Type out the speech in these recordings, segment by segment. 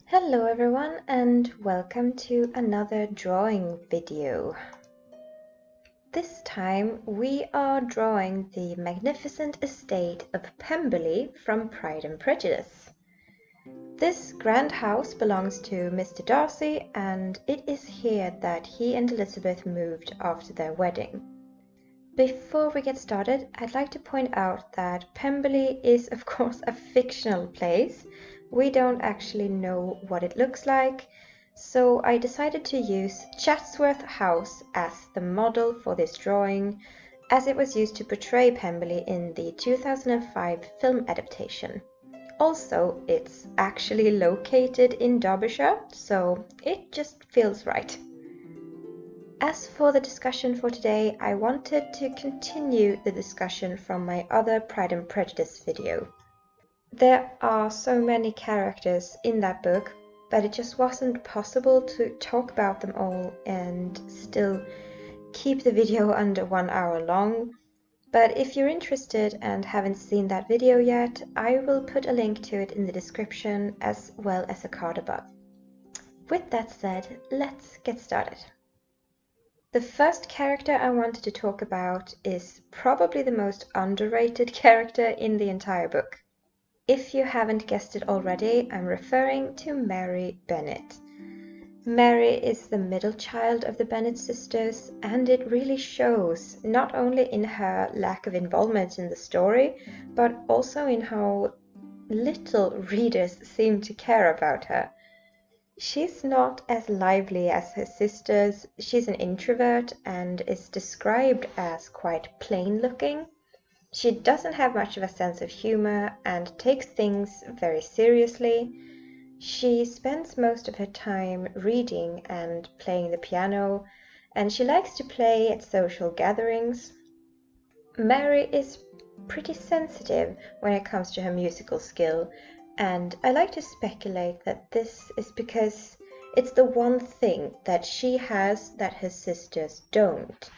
Hello everyone and welcome to another drawing video. This time we are drawing the magnificent estate of Pemberley from Pride and Prejudice. This grand house belongs to Mr. Darcy, and it is here that he and Elizabeth moved after their wedding. Before we get started, I'd like to point out that Pemberley is of course a fictional place. We don't actually know what it looks like, so I decided to use Chatsworth House as the model for this drawing, as it was used to portray Pemberley in the 2005 film adaptation. Also, it's actually located in Derbyshire, so it just feels right. As for the discussion for today, I wanted to continue the discussion from my other Pride and Prejudice video. There are so many characters in that book, but it just wasn't possible to talk about them all and still keep the video under 1 hour long. But if you're interested and haven't seen that video yet, I will put a link to it in the description as well as a card above. With that said, let's get started. The first character I wanted to talk about is probably the most underrated character in the entire book. If you haven't guessed it already, I'm referring to Mary Bennet. Mary is the middle child of the Bennet sisters, and it really shows not only in her lack of involvement in the story, but also in how little readers seem to care about her. She's not as lively as her sisters. She's an introvert and is described as quite plain looking. She doesn't have much of a sense of humor and takes things very seriously. She spends most of her time reading and playing the piano, and she likes to play at social gatherings. Mary is pretty sensitive when it comes to her musical skill, and I like to speculate that this is because it's the one thing that she has that her sisters don't.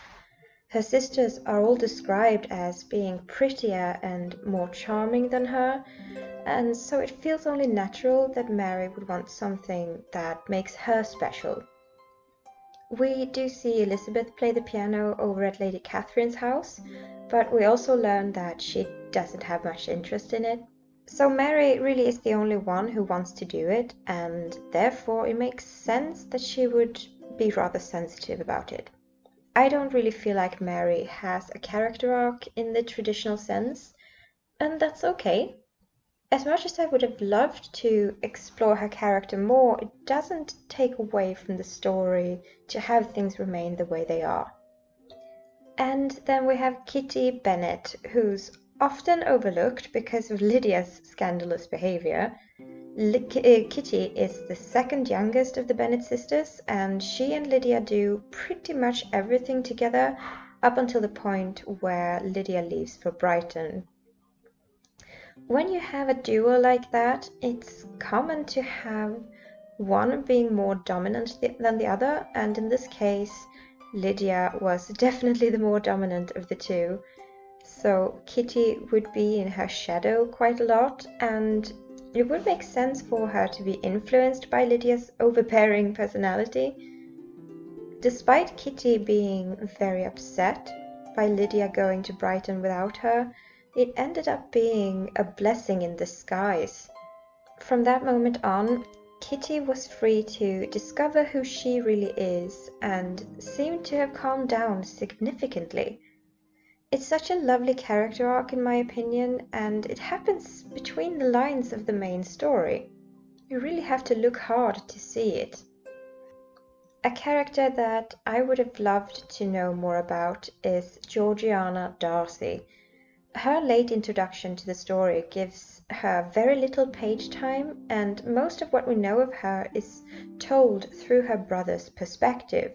Her sisters are all described as being prettier and more charming than her, and so it feels only natural that Mary would want something that makes her special. We do see Elizabeth play the piano over at Lady Catherine's house, but we also learn that she doesn't have much interest in it. So Mary really is the only one who wants to do it, and therefore it makes sense that she would be rather sensitive about it. I don't really feel like Mary has a character arc in the traditional sense, and that's okay. As much as I would have loved to explore her character more, it doesn't take away from the story to have things remain the way they are. And then we have Kitty Bennet, who's often overlooked because of Lydia's scandalous behavior. Kitty is the second youngest of the Bennet sisters, and she and Lydia do pretty much everything together up until the point where Lydia leaves for Brighton. When you have a duo like that, it's common to have one being more dominant than the other, and in this case, Lydia was definitely the more dominant of the two. So Kitty would be in her shadow quite a lot, and it would make sense for her to be influenced by Lydia's overbearing personality. Despite Kitty being very upset by Lydia going to Brighton without her, it ended up being a blessing in disguise. From that moment on, Kitty was free to discover who she really is and seemed to have calmed down significantly. It's such a lovely character arc in my opinion, and it happens between the lines of the main story. You really have to look hard to see it. A character that I would have loved to know more about is Georgiana Darcy. Her late introduction to the story gives her very little page time, and most of what we know of her is told through her brother's perspective.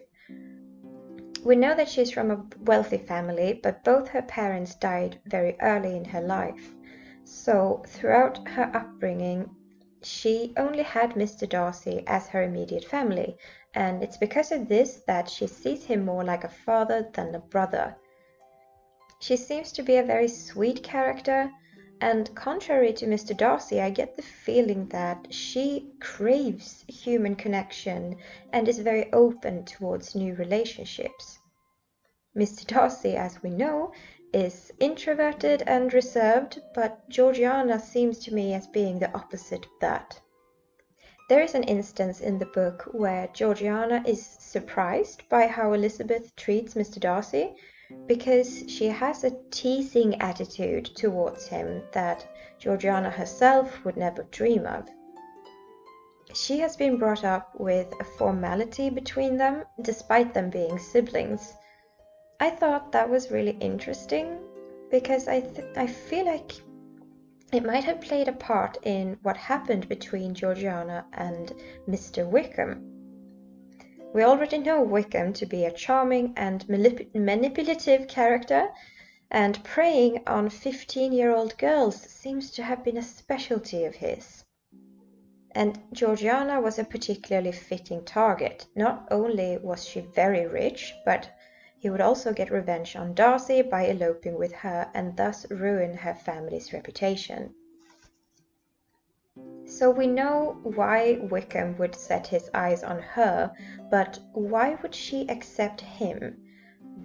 We know that she's from a wealthy family, but both her parents died very early in her life. So throughout her upbringing, she only had Mr. Darcy as her immediate family, and it's because of this that she sees him more like a father than a brother. She seems to be a very sweet character, And contrary to Mr. Darcy, I get the feeling that she craves human connection and is very open towards new relationships. Mr. Darcy, as we know, is introverted and reserved, but Georgiana seems to me as being the opposite of that. There is an instance in the book where Georgiana is surprised by how Elizabeth treats Mr. Darcy, because she has a teasing attitude towards him that Georgiana herself would never dream of. She has been brought up with a formality between them, despite them being siblings. I thought that was really interesting, because I feel like it might have played a part in what happened between Georgiana and Mr. Wickham. We already know Wickham to be a charming and manipulative character, and preying on 15-year-old girls seems to have been a specialty of his. And Georgiana was a particularly fitting target. Not only was she very rich, but he would also get revenge on Darcy by eloping with her and thus ruin her family's reputation. So we know why Wickham would set his eyes on her, but why would she accept him?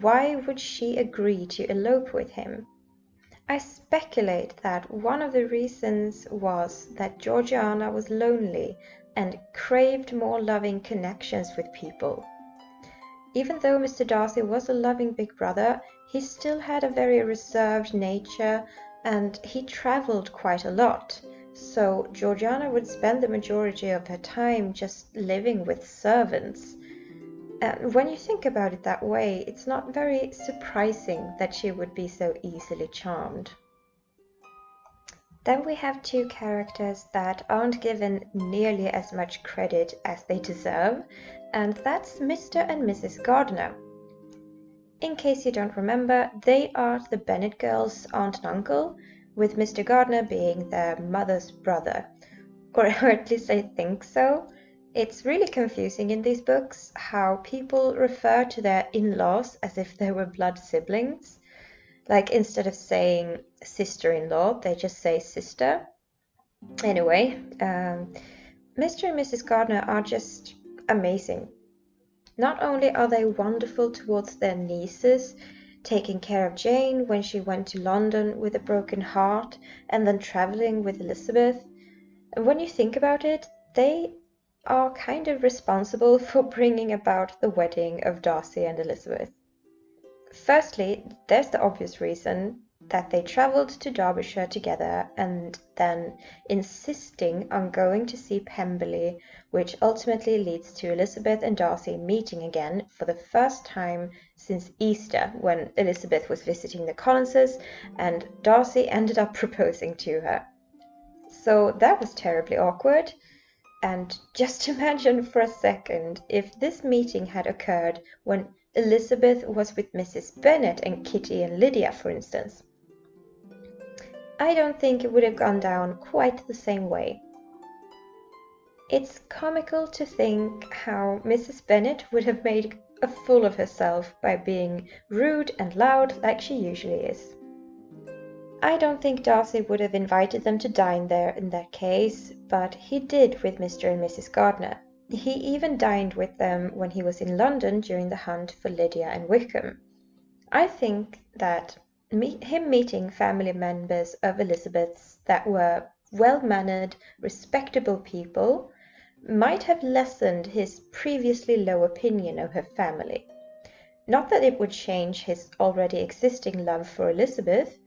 Why would she agree to elope with him? I speculate that one of the reasons was that Georgiana was lonely and craved more loving connections with people. Even though Mr. Darcy was a loving big brother, he still had a very reserved nature and he travelled quite a lot. So Georgiana would spend the majority of her time just living with servants. And when you think about it that way, it's not very surprising that she would be so easily charmed. Then we have two characters that aren't given nearly as much credit as they deserve, and that's Mr. and Mrs. Gardiner. In case you don't remember, they are the Bennet girls' aunt and uncle, with Mr. Gardiner being their mother's brother. Or at least I think so. It's really confusing in these books how people refer to their in-laws as if they were blood siblings. Like instead of saying sister-in-law, they just say sister. Anyway, Mr. and Mrs. Gardiner are just amazing. Not only are they wonderful towards their nieces, taking care of Jane when she went to London with a broken heart and then travelling with Elizabeth. And when you think about it, they are kind of responsible for bringing about the wedding of Darcy and Elizabeth. Firstly, there's the obvious reason that they travelled to Derbyshire together and then insisting on going to see Pemberley, which ultimately leads to Elizabeth and Darcy meeting again for the first time since Easter, when Elizabeth was visiting the Collinses and Darcy ended up proposing to her. So that was terribly awkward. And just imagine for a second if this meeting had occurred when Elizabeth was with Mrs. Bennet and Kitty and Lydia, for instance. I don't think it would have gone down quite the same way. It's comical to think how Mrs. Bennet would have made a fool of herself by being rude and loud like she usually is. I don't think Darcy would have invited them to dine there in that case, but he did with Mr. and Mrs. Gardiner. He even dined with them when he was in London during the hunt for Lydia and Wickham. I think that him meeting family members of Elizabeth's that were well-mannered, respectable people might have lessened his previously low opinion of her family. Not that it would change his already existing love for Elizabeth,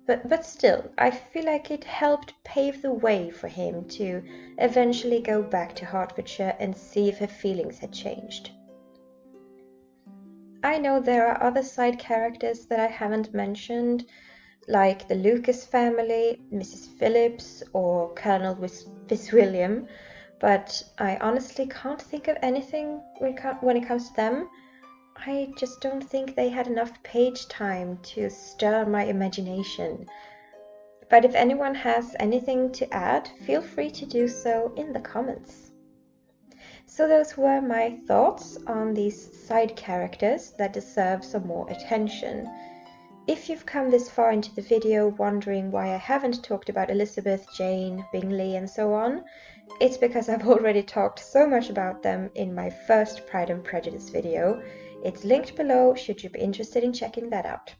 but still, I feel like it helped pave the way for him to eventually go back to Hertfordshire and see if her feelings had changed. I know there are other side characters that I haven't mentioned, like the Lucas family, Mrs. Phillips, or Colonel Fitzwilliam, but I honestly can't think of anything when it comes to them. I just don't think they had enough page time to stir my imagination. But if anyone has anything to add, feel free to do so in the comments. So those were my thoughts on these side characters that deserve some more attention. If you've come this far into the video wondering why I haven't talked about Elizabeth, Jane, Bingley and so on, it's because I've already talked so much about them in my first Pride and Prejudice video. It's linked below should you be interested in checking that out.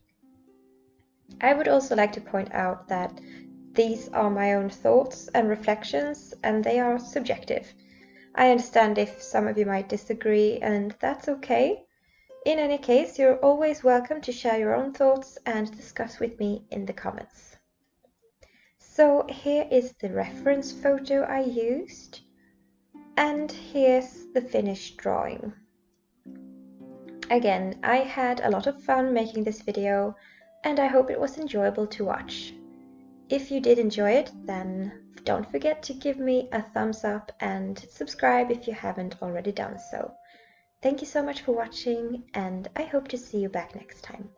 I would also like to point out that these are my own thoughts and reflections, and they are subjective. I understand if some of you might disagree, and that's okay. In any case, you're always welcome to share your own thoughts and discuss with me in the comments. So here is the reference photo I used, and here's the finished drawing. Again, I had a lot of fun making this video, and I hope it was enjoyable to watch. If you did enjoy it, then don't forget to give me a thumbs up and subscribe if you haven't already done so. Thank you so much for watching, and I hope to see you back next time.